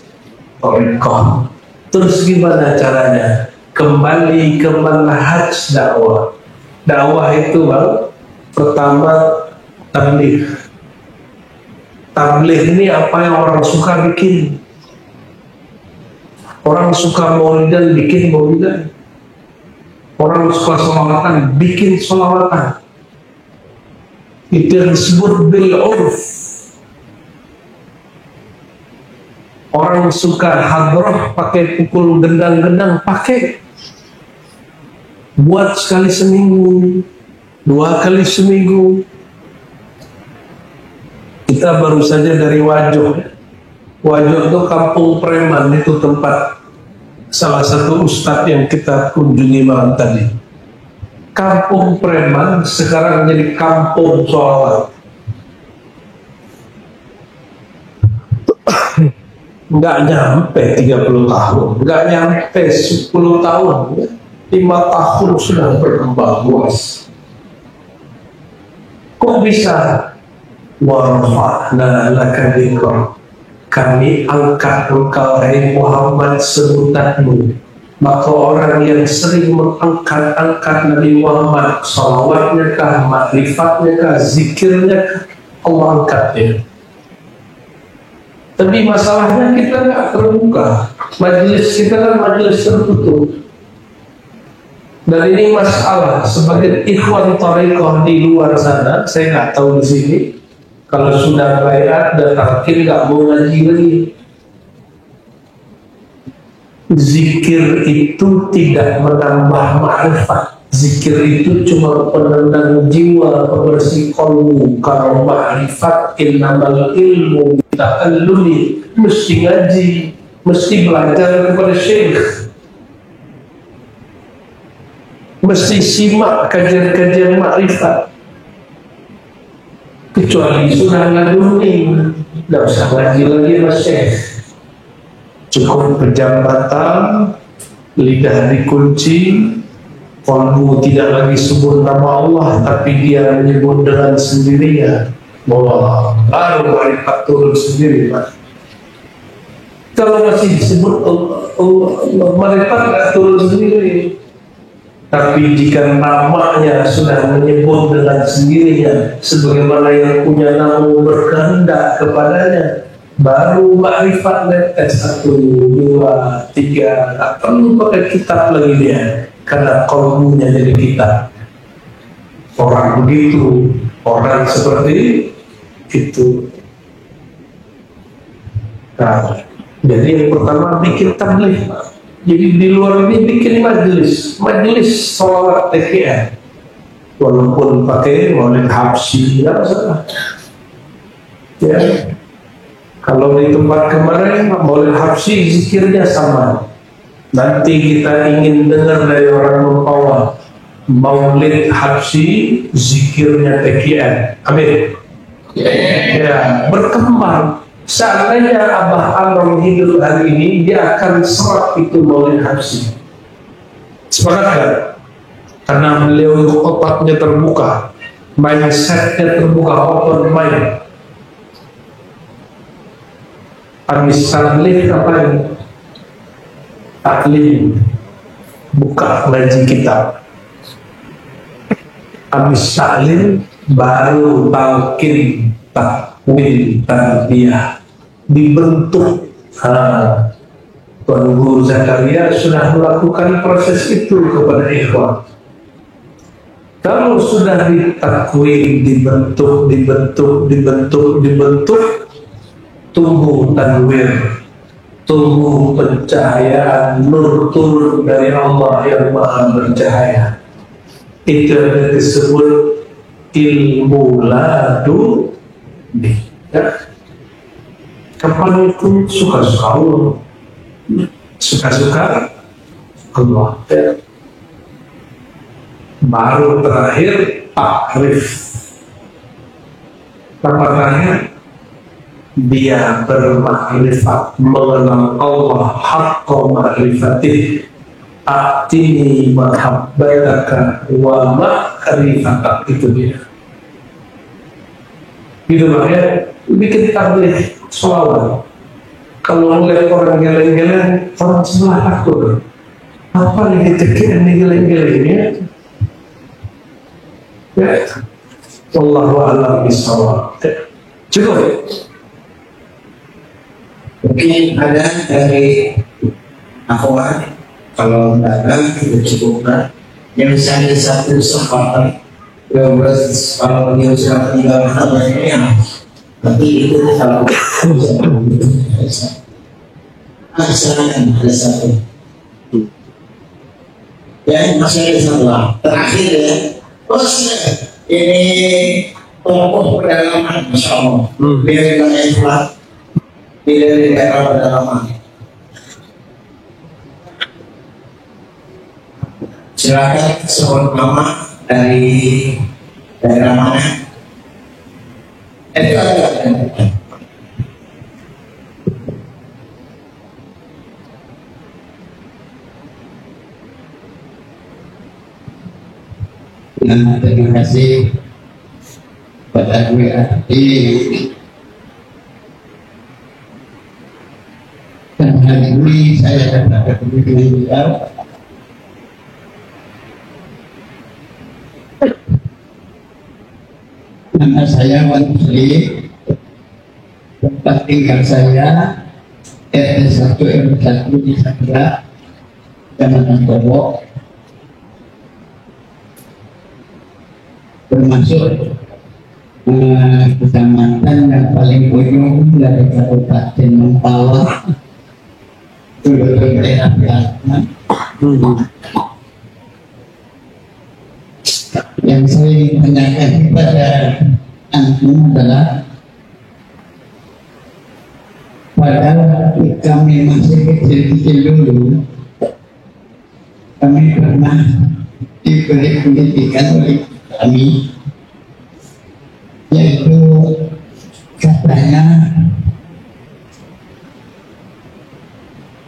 [SPEAKER 1] thariqah. Terus gimana caranya? Kembali ke manhaj dakwah. Dakwah itu bang, pertama tabligh. Tabligh ini apa yang orang suka bikin. Orang suka maulidan, bikin maulidan. Orang suka sholawatan, bikin sholawatan. Itu yang disebut bil urf. Orang suka hadroh, pakai pukul gendang-gendang, pakai. Buat sekali seminggu, 2 kali seminggu. Kita baru saja dari Wajo. Wajo itu kampung preman, itu tempat salah satu ustadz yang kita kunjungi malam tadi. Kampung preman sekarang jadi kampung sholawat. Nggak nyampe 30 tahun, nggak nyampe 10 tahun, 5 tahun sudah berkembang luas. Kok bisa? Warfa'na laka dzikra, kami angkat engkau hai Muhammad sebutanmu. Maka orang yang sering mengangkat-angkat Nabi Muhammad, salawatnya kah, makrifatnya kah, zikirnya kah, Allah angkatnya. Tapi masalahnya kita nggak terbuka. Majelis kita kan majelis tertutup. Dan ini masalah sebagai ikhwan thariqah di luar sana, saya nggak tahu di sini. Kalau sudah bayar dan akhir nggak mau ngaji lagi. Zikir itu tidak menambah ma'rifat. Zikir itu cuma penendang jiwa, pembersih qalbu. Kalau ma'rifat innamal ilmu bita'allumi, mesti ngaji, mesti belajar kepada syekh, mesti simak kajian-kajian ma'rifat. Kecuali sudah ngaduni, tidak usah ngaji lagi mas syekh. Cukup pejambatan, lidah dikunci, kalbu tidak lagi sebut nama Allah, tapi dia menyebut dengan sendirinya. Bahwa baru marifat turun sendiri, Pak. Kalau masih disebut marifat tidak turun sendiri. Tapi jika namanya sudah menyebut dengan sendirinya, sebagaimana yang punya nama berkehendak kepadanya, baru makrifat netes 1, 2, 3, tak perlu pakai kitab lagi dia, karena kalbunya jadi kitab. Orang begitu, orang seperti itu. Nah, jadi yang pertama bikin tabligh. Jadi di luar ini bikin majelis sholawat TKR, walaupun pakai maulid habsyi, tidak masalah. Ya. Kalau di tempat kemarin maulid habsyi zikirnya sama. Nanti kita ingin dengar dari orang Mempawah, maulid habsyi zikirnya TKR. Amin. Ya, berkembang. Seandainya Abah Anwar hidup hari ini, dia akan serap itu maulid habsyi. Sepakat kan? Karena beliau itu otaknya terbuka, mindsetnya terbuka, open mind. Habis taklim apa ini? Taklim, buka ngaji kitab. Habis taklim baru talqin, takwil, tarbiyah, dibentuk. Tuan Guru Zakaria sudah melakukan proses itu kepada ikhwan. Kalau sudah ditakwil, dibentuk, tumbuh tanwir, tumbuh pencahayaan, nur turun dari Allah yang Maha bercahaya. Itu yang disebut ilmu laduni. Ya. Kapan itu suka-suka Allah, suka-suka Allah. Ya. Baru terakhir takrif. Apa terakhir? Dia bermakrifat, mengenal Allah haqqa ma'rifatih. Atini mahabbataka wa ma'rifatak. Itu dia. Gitu makanya bikin tabligh selawat. Kalau ngeliat orang geleng-geleng, orang sebelah takut. Apa nih kecekian nih geleng-geleng ya? Ya, wallahu a'lam bishawab. Cukup.
[SPEAKER 2] Mungkin ada dari akhwat, kalau tidak ada kita cukupkan. Yang misalnya satu sepatah, kalau dia sudah tinggal kabarnya, tapi itu kalau ada satu. Ya masih ada satu lah. Terakhir ya. Ini tokoh pedalaman, Masya Allah. Biar wilayah Islam, biar daerah pedalaman. Silakan sebut nama dari daerah mana? Itu ada.
[SPEAKER 4] Terima kasih pada WAD dan hari ini saya dapat bertemu dengan beliau. Nama saya Wan Muslim, tempat tinggal saya RT 1 RW 1 di Sakra, Kecamatan Tobo. Termasuk kecamatan yang paling ujung dari Kabupaten Mempawah, dulu daerah Selatan. Yang saya ingin tanyakan kepada antum adalah, pada kami masih kecil-kecil dulu, kami pernah diberi pendidikan oleh kami, yaitu katanya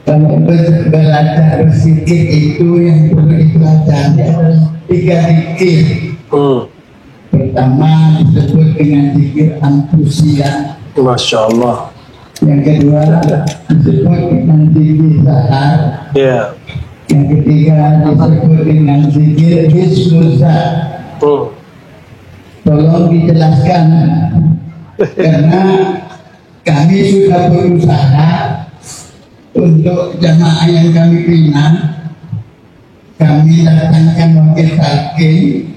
[SPEAKER 4] kalau belajar berpikir itu yang perlu dipelajari adalah 3 zikir. Pertama disebut dengan zikir antusia.
[SPEAKER 1] Masya Allah.
[SPEAKER 4] Yang kedua disebut dengan zikir sahar.
[SPEAKER 1] Ya.
[SPEAKER 4] Yang ketiga disebut dengan zikir hisnuzat. Tolong dijelaskan karena kami sudah berusaha untuk jamaah yang kami bina, kami datangkan wakil talqin.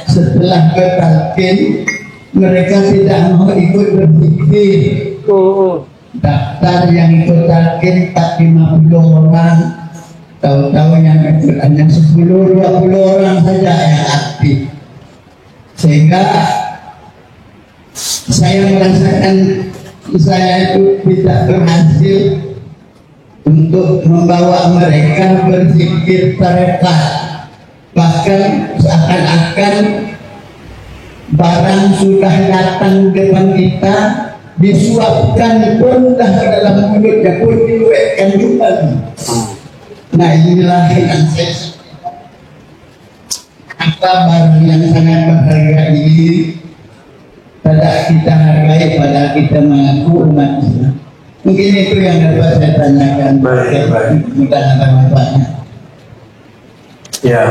[SPEAKER 4] Setelah bertalqin mereka tidak mau ikut berzikir. Daftar yang ikut talqin 450 orang, tahu-tahu yang ikut hanya 10-20 orang saja yang aktif. Sehingga saya merasakan saya itu tidak berhasil untuk membawa mereka berzikir tarekat. Bahkan seakan-akan barang sudah datang depan kita, disuapkan pun dah ke dalam mulutnya pun diluekkan juga. Nah inilah yang saya apa barang yang sangat berharga ini pada kita hargai, pada kita mengaku umat Islam.
[SPEAKER 2] Mungkin itu yang dapat saya tanyakan.
[SPEAKER 1] Baik.
[SPEAKER 2] Bukan apa manfaatnya.
[SPEAKER 1] Ya,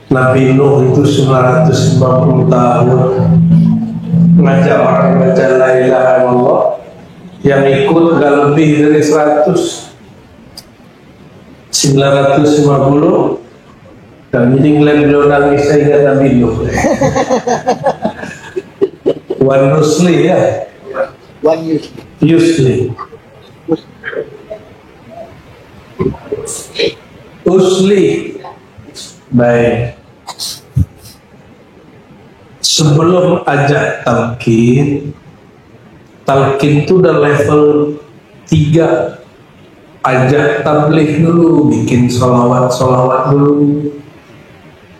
[SPEAKER 1] Nabi Nuh itu 950 tahun ngajak orang baca la ilaha illallah, yang ikut gak lebih dari 950. Dan jadi ngeliat beliau nangis, saya ingat Nabi Nuh. Wan Rusli ya, Yusli, Usli. Baik. Sebelum ajak talqin itu udah level 3. Ajak tabligh dulu, bikin solawat dulu,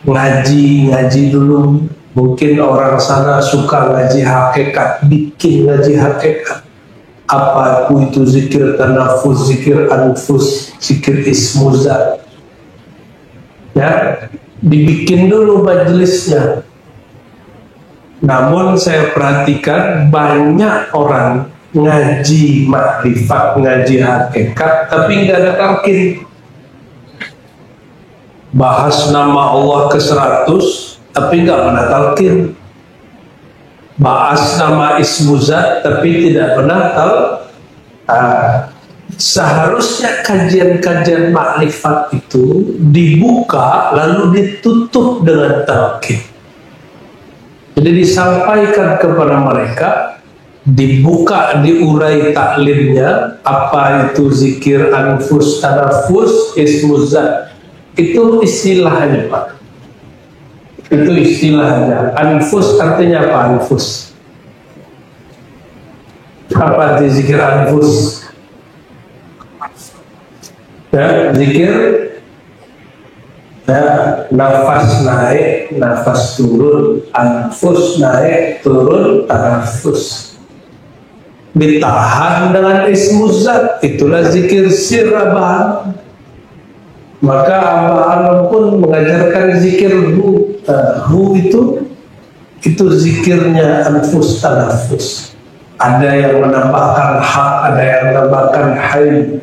[SPEAKER 1] ngaji dulu. Mungkin orang sana suka ngaji hakikat, bikin ngaji hakikat. Apa itu zikir tanafus, zikir anfus, zikir ismuzat. Ya, dibikin dulu majelisnya. Namun saya perhatikan banyak orang ngaji makrifat, ngaji hakikat, tapi nggak ada talqin. Bahas nama Allah ke 100, tapi nggak pernah talqin. Bahas nama ismuzat, tapi tidak pernah seharusnya kajian-kajian makrifat itu dibuka lalu ditutup dengan talqin. Jadi disampaikan kepada mereka, dibuka, diurai taklimnya, apa itu zikir anfus, tanafus, ismuzat. Itu istilahnya Pak. Itu istilahnya. Anfus artinya apa anfus? Apa arti zikir anfus? Ya, zikir ya, nafas naik, nafas turun, anfus naik, turun, tanafus. Ditahan dengan ismuzat, itulah zikir sirabah. Maka Abah Alam pun mengajarkan zikir hu. Hu itu zikirnya anfus tanafus. Ada yang menambahkan hak, ada yang menambahkan hay,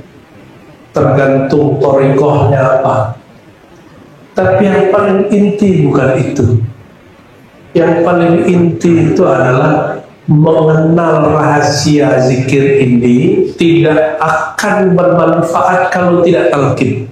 [SPEAKER 1] tergantung thariqahnya apa. Tapi yang paling inti bukan itu. Yang paling inti itu adalah mengenal rahasia zikir ini tidak akan bermanfaat kalau tidak talqin.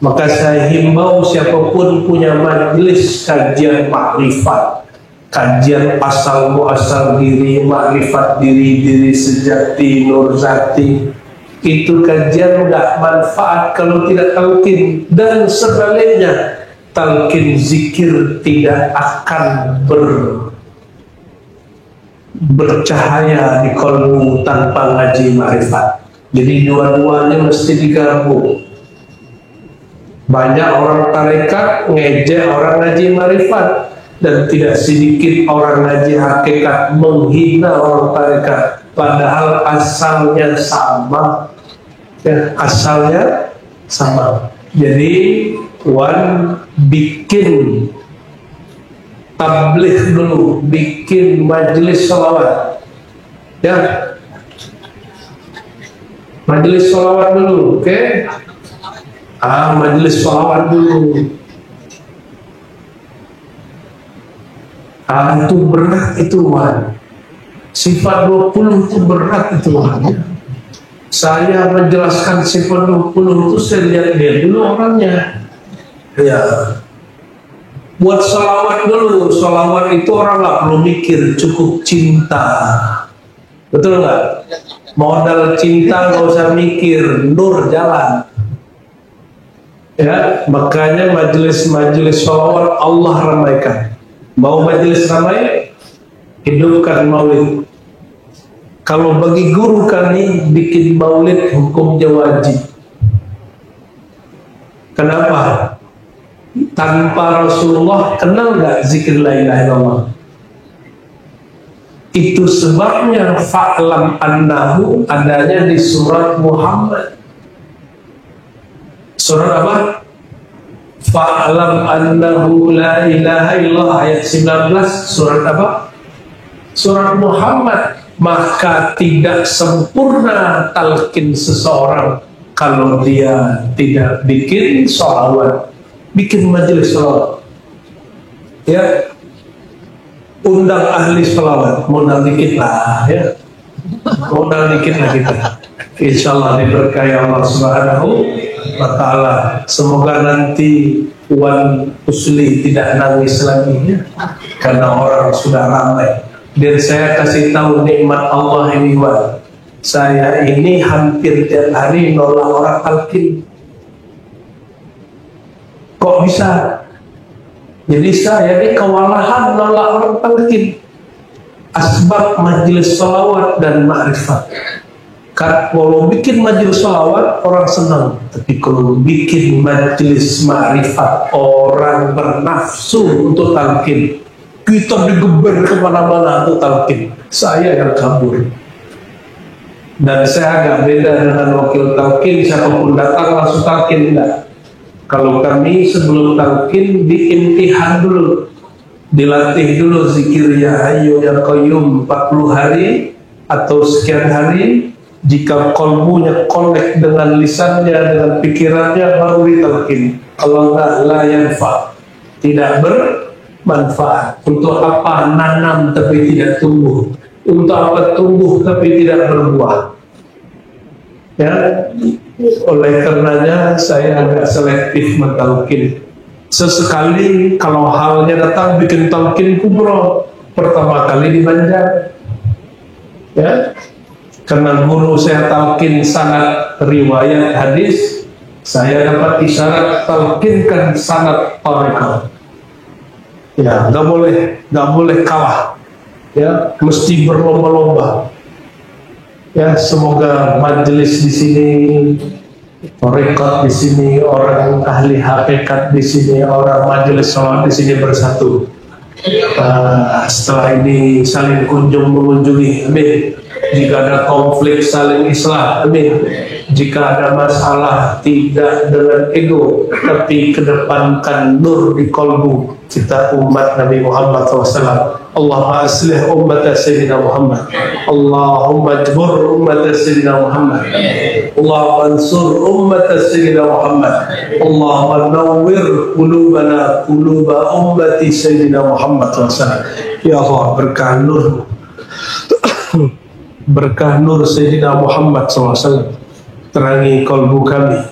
[SPEAKER 1] Maka saya himbau siapapun punya majelis kajian makrifat, kajian asal muasal diri, makrifat diri sejati, nur zati, itu kajian nggak manfaat kalau tidak talqin. Dan sebaliknya, talqin zikir tidak akan bercahaya di kolbu tanpa ngaji makrifat. Jadi dua-duanya mesti digabung. Banyak orang tarekat ngejek orang ngaji makrifat, dan tidak sedikit orang ngaji hakikat menghina orang tarekat, padahal asalnya sama. Ya, asalnya sama. Jadi bikin tabligh dulu, bikin majelis sholawat, ya, majelis sholawat dulu, oke? Majelis sholawat dulu. Itu berat itu Wan. Sifat 20 itu berat itu Wan. Saya menjelaskan sifat 20 itu saya lihat dia dulu orangnya. Ya. Buat sholawat dulu. Sholawat itu orang nggak perlu mikir, cukup cinta. Betul nggak? Modal cinta nggak usah mikir, nur jalan. Ya, makanya majelis-majelis sholawat Allah ramaikan. Mau majelis ramai, hidupkan maulid. Kalau bagi guru kami bikin maulid hukumnya wajib. Kenapa? Tanpa Rasulullah kenal nggak zikir la ilaha illallah? Itu sebabnya fa'lam annahu adanya di surat Muhammad. Surat apa? Fa'lam annahu la ilaha illallah ayat 19. Surat apa? Surat Muhammad. maka tidak sempurna talqin seseorang kalau dia tidak bikin sholawat, bikin majelis sholawat. Ya, undang ahli sholawat, modal dikit lah ya, modal dikit lah kita. Insya Allah diberkahi Allah Subhanahu wa Ta'ala. Semoga nanti Wan Usli tidak nangis lagi ya, karena orang sudah ramai. Dan saya kasih tahu nikmat Allah ini, Wan. Saya ini hampir tiap hari nolak orang talqin. Kok bisa? Jadi saya ini kewalahan nolak orang talqin. Asbab majelis sholawat dan ma'rifat. Kalau bikin majelis sholawat orang senang, tapi kalau bikin majelis ma'rifat orang bernafsu untuk talqin. Kita digeber kemana-mana untuk talqin. Saya yang kabur. Dan saya agak beda dengan wakil talqin. Siapapun datang langsung talqin, tidak. Kalau kami sebelum talqin diimtihan dulu, dilatih dulu zikir ya hayyu ya qayyum 40 hari atau sekian hari. Jika kolbunya connect dengan lisannya, dengan pikirannya, baru ditalqin. Kalau enggak, la yanfa, tidak bermanfaat. Untuk apa nanam tapi tidak tumbuh? Untuk apa tumbuh tapi tidak berbuah? Ya, oleh karenanya saya agak selektif mentalqin. Sesekali kalau halnya datang bikin talqin kubro, pertama kali di Banjar. Ya, karena guru saya talqin sanad riwayat hadis, saya dapat isyarat talqinkan sanad tariqah. Ya, nggak boleh kalah. Ya, mesti berlomba-lomba. Ya, semoga majelis di sini, tariqat di sini, orang ahli hakikat di sini, orang majelis sholat di sini bersatu. Setelah ini saling mengunjungi, amin. Jika ada konflik saling islah, amin. Jika ada masalah tidak dengan ego, tapi kedepankan nur di kolbu kita umat Nabi Muhammad SAW. Allahumma aslih ummat Sayyidina Muhammad. Allahumma jbur ummat Sayyidina Muhammad. Allahumma ansur ummat Sayyidina Muhammad. Allahumma nawwir qulubana quluba ummati Sayyidina Muhammad SAW. Ya Allah, berkah nur berkah nur Sayyidina Muhammad SAW, terangi kolbu kami,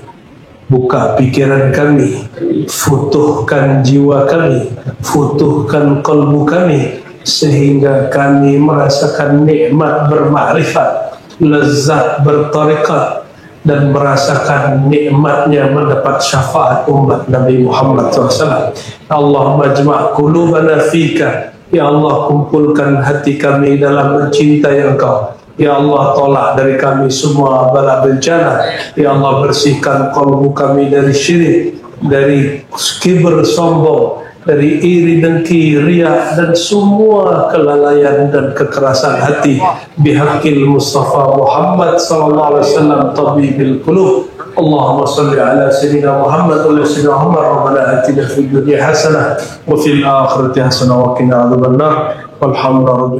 [SPEAKER 1] buka pikiran kami, futuhkan jiwa kami, futuhkan kolbu kami, sehingga kami merasakan nikmat bermakrifat, lezat bertariqat, dan merasakan nikmatnya mendapat syafaat umat Nabi Muhammad SAW. Allahumma jma' qulubana fika. Ya Allah, kumpulkan hati kami dalam mencintai Engkau. Ya Allah, tolak dari kami semua bala bencana. Ya Allah, bersihkan kolbu kami dari syirik, dari kibir sombong, dari iri dengki, riya, dan semua kelalaian dan kekerasan hati. Bihaqil Mustafa Muhammad sallallahu alaihi wasallam tabibil qulub. Allahumma salli ala sayyidina Muhammad wa ala sayyidina Muhammad. Rabbana atina fid dunya hasanah wa fil akhirati hasanah wa qina adzabannar. Walhamdulillah.